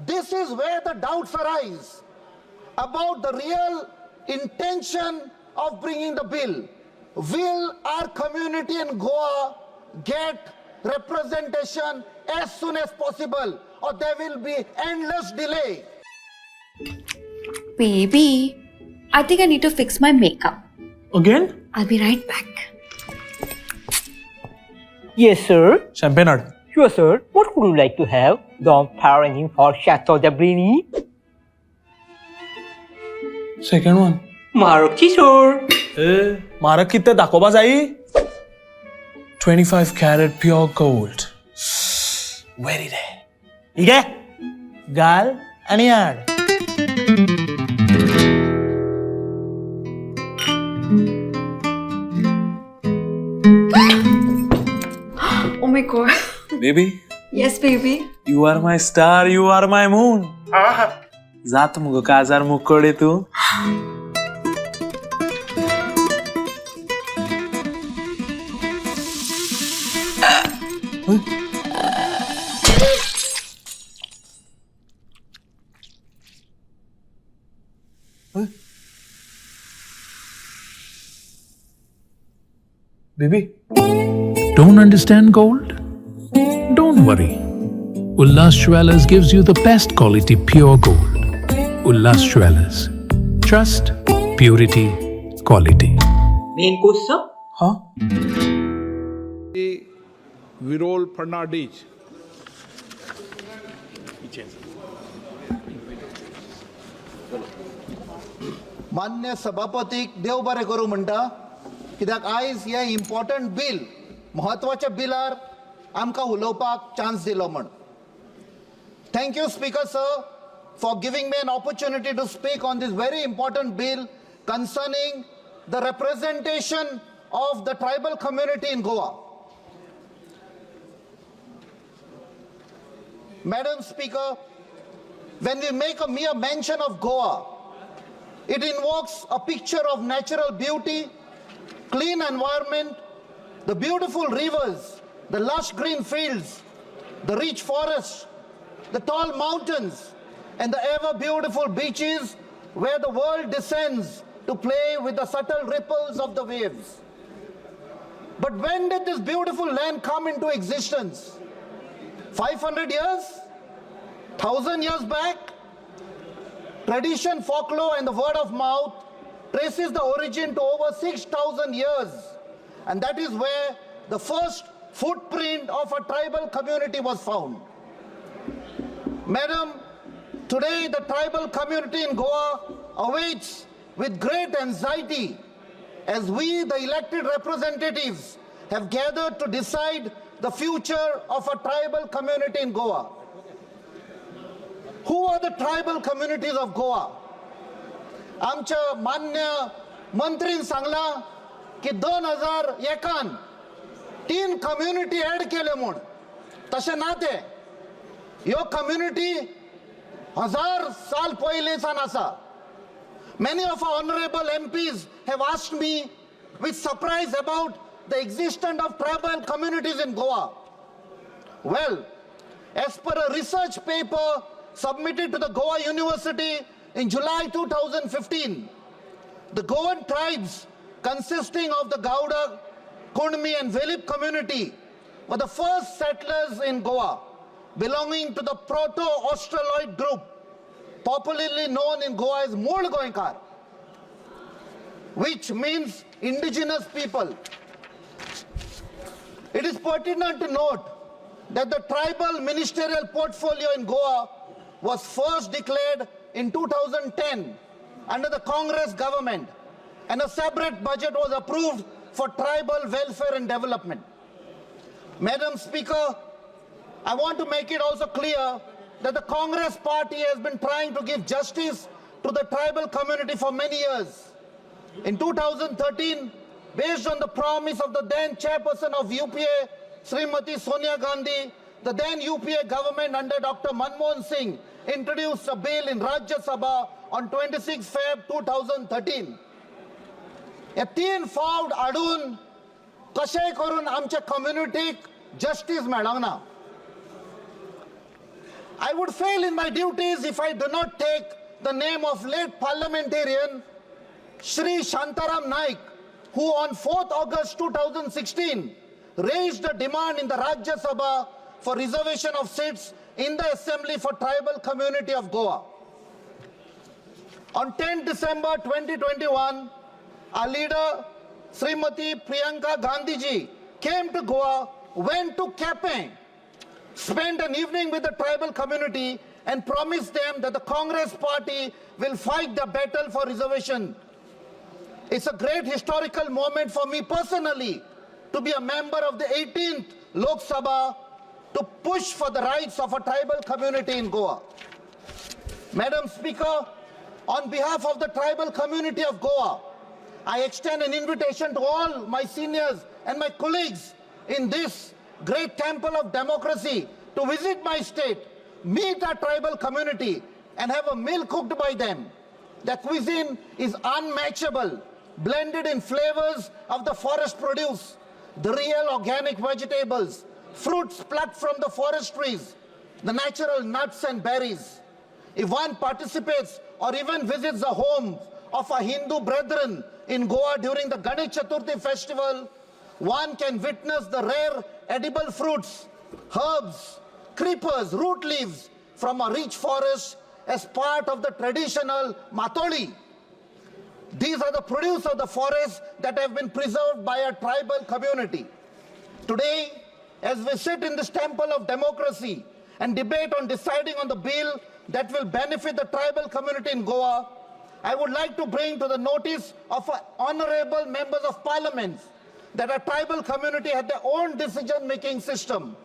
This is where the doubts arise about the real intention of bringing the bill. Will our community in Goa get representation as soon as possible, or there will be endless delay? Baby, I think I need to fix my makeup. Again? I'll be right back. Yes, sir. Champagne order. Sure, sir. What would you like to have? Dom Perignon or Chateau de Brini? Second one. Marocchi, sir. Marak kitte dakoba jai? 25 carat pure gold. Very rare. Ige? Gal आणि याड. Oh my god. Baby, Yes, baby. you are my star, you are my moon. जात मुगो काजार मुकोडे तू. Baby. Don't understand gold? Don't worry. Ullas Jewelers gives you the best quality pure gold. Ullas Jewelers. Trust, purity, quality. Main course, sir. Huh? Fernandes. मान्य सभापतीक देव बरें करूं म्हणटा कित्याक आयज हे इम्पॉर्टंट बिल महत्वाच्या बिलार आमकां उलोवपाक चान्स दिलो म्हण thank you speaker sir for giving me an opportunity to speak on this very important bill concerning the representation of the tribal community in Goa. Madam Speaker, when we make a mere mention of Goa, it invokes a picture of natural beauty, clean environment, the beautiful rivers, the lush green fields, the rich forests, the tall mountains, and the ever beautiful beaches where the world descends to play with the subtle ripples of the waves. But when did this beautiful land come into existence? 500 years? 1,000 years back? Tradition, folklore, and the word of mouth traces the origin to over 6,000 years. And that is where the first footprint of a tribal community was found. Madam, today the tribal community in Goa awaits with great anxiety as we, the elected representatives, have gathered to decide the future of a tribal community in Goa. Who are the tribal communities of Goa? आमच्या मान्य मंत्रीन सांगला की 2001 3 community add केले म्हूण तशें ना ते ह्यो community 1000 साल पयलींसान आसा. Many of our honorable MPs have asked me with surprise about the existence of tribal communities in Goa. Well, as per a research paper submitted to the Goa University in July 2015, the Goan tribes consisting of the Gauda, Kundmi and Velip community were the first settlers in Goa, belonging to the Proto-Australoid group, popularly known in Goa as Mool Goinkar, which means indigenous people. It is pertinent to note that the tribal ministerial portfolio in Goa was first declared in 2010 under the Congress government, and a separate budget was approved for tribal welfare and development. Madam Speaker, I want to make it also clear that the Congress party has been trying to give justice to the tribal community for many years. In 2013, based on the promise of the then chairperson of UPA, Srimati Sonia Gandhi, the then UPA government under Dr. Manmohan Singh introduced a bill in Rajya Sabha on 26 Feb 2013. या 3 फावट आडून कशेय करून आमच्या कम्युनिटीक justice मेळोंक ना. I would fail in my duties if I do not take the name of late parliamentarian Shri Shantaram Naik, who on 4th August 2016 raised a demand in the Rajya Sabha for reservation of seats in the Assembly for tribal community of Goa. On 10 December 2021, our leader Srimati Priyanka Gandhiji came to Goa, went to Kape, spent an evening with the tribal community and promised them that the Congress party will fight the battle for reservation. It's a great historical moment for me personally to be a member of the 18th Lok Sabha to push for the rights of a tribal community in Goa. Madam Speaker, on behalf of the tribal community of Goa, I extend an invitation to all my seniors and my colleagues in this great temple of democracy to visit my state, meet our tribal community and have a meal cooked by them. Their cuisine is unmatchable, blended in flavors of the forest produce, the real organic vegetables, fruits plucked from the forest trees, the natural nuts and berries. If one participates or even visits the home of our Hindu brethren in Goa during the Ganesh Chaturthi festival, one can witness the rare edible fruits, herbs, creepers, root leaves from a rich forest as part of the traditional matoli. These are the produce of the forest that have been preserved by a tribal community. Today, as we sit in this temple of democracy and debate on deciding on the bill that will benefit the tribal community in Goa, I would like to bring to the notice of honorable members of parliament that a tribal community had their own decision-making system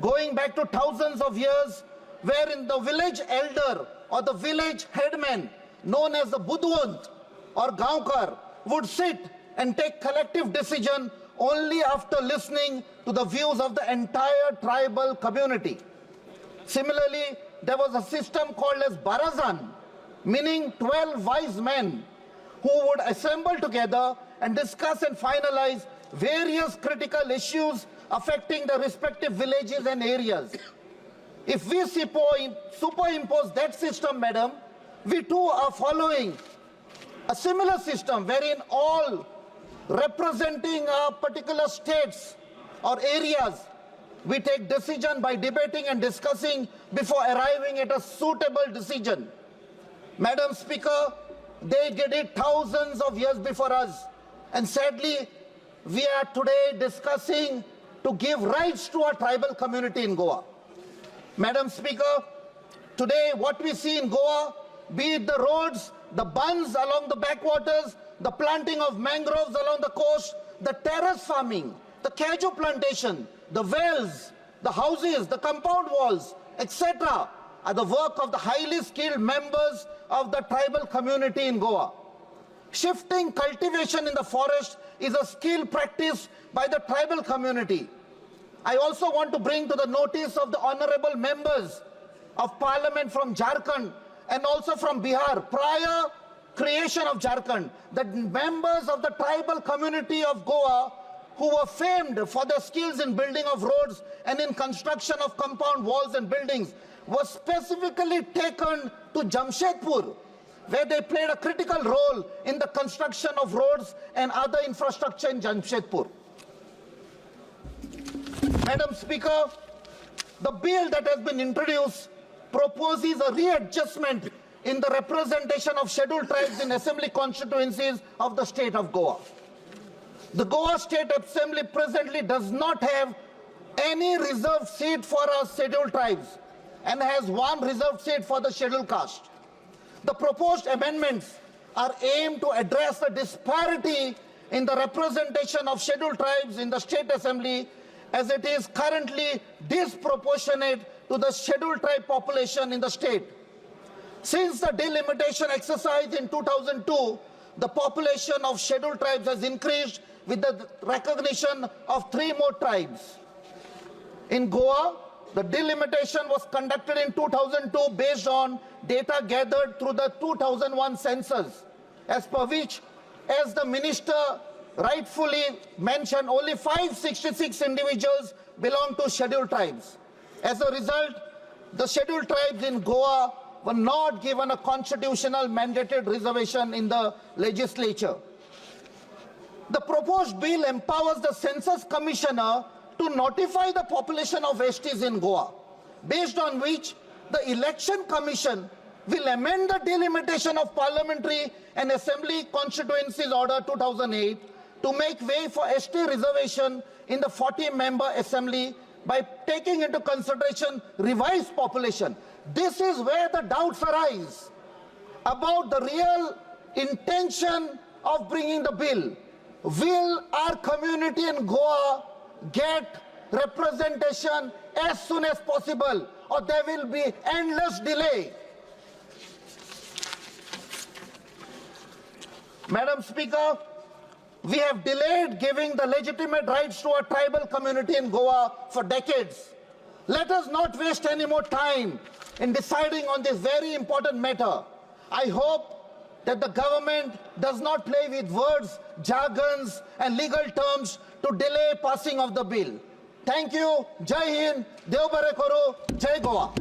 going back to thousands of years, wherein the village elder or the village headman, known as the Budwant or Gaonkar, would sit and take collective decision only after listening to the views of the entire tribal community. Similarly, there was a system called as Barazan, meaning 12 wise men who would assemble together and discuss and finalize various critical issues affecting the respective villages and areas. If we superimpose that system, madam, we too are following a similar system wherein all representing particular states or areas, we take decision by debating and discussing before arriving at a suitable decision. Madam Speaker, they did it thousands of years before us, and sadly, we are today discussing to give rights to our tribal community in Goa. Madam Speaker, today what we see in Goa, be it the roads, the bunds along the backwaters, the planting of mangroves along the coast, the terrace farming, the cashew plantation, the wells, the houses, the compound walls, etc., are the work of the highly skilled members of the tribal community in Goa. Shifting cultivation in the forest is a skill practiced by the tribal community. I also want to bring to the notice of the honorable members of parliament from Jharkhand and also from Bihar, prior creation of Jharkhand, that members of the tribal community of Goa who were famed for their skills in building of roads and in construction of compound walls and buildings were specifically taken to Jamshedpur, where they played a critical role in the construction of roads and other infrastructure in Jamshedpur. Madam Speaker, the bill that has been introduced proposes a readjustment in the representation of scheduled tribes in assembly constituencies of the state of Goa. The Goa State Assembly presently does not have any reserved seat for our scheduled tribes and has one reserved seat for the scheduled caste. The proposed amendments are aimed to address the disparity in the representation of scheduled tribes in the State Assembly, as it is currently disproportionate to the scheduled tribe population in the state. Since the delimitation exercise in 2002, the population of scheduled tribes has increased with the recognition of 3 more tribes. In Goa, the delimitation was conducted in 2002 based on data gathered through the 2001 census, as per which, as the minister rightfully mentioned, only 566 individuals belong to scheduled tribes. As a result, the scheduled tribes in Goa were not given a constitutional mandated reservation in the legislature. The proposed bill empowers the Census Commissioner to notify the population of STs in Goa, based on which the Election Commission will amend the delimitation of Parliamentary and Assembly Constituencies Order 2008 to make way for ST reservation in the 40-member Assembly by taking into consideration revised population. This is where the doubts arise about the real intention of bringing the bill. Will our community in Goa get representation as soon as possible, or there will be endless delay? Madam Speaker, we have delayed giving the legitimate rights to a tribal community in Goa for decades. Let us not waste any more time in deciding on this very important matter. I hope that the government does not play with words, jargons, and legal terms to delay passing of the bill. Thank you. Jai Hind. Dev Bare Karo. Jai Goa.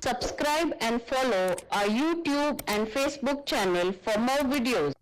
Subscribe and follow our YouTube and Facebook channel for more videos.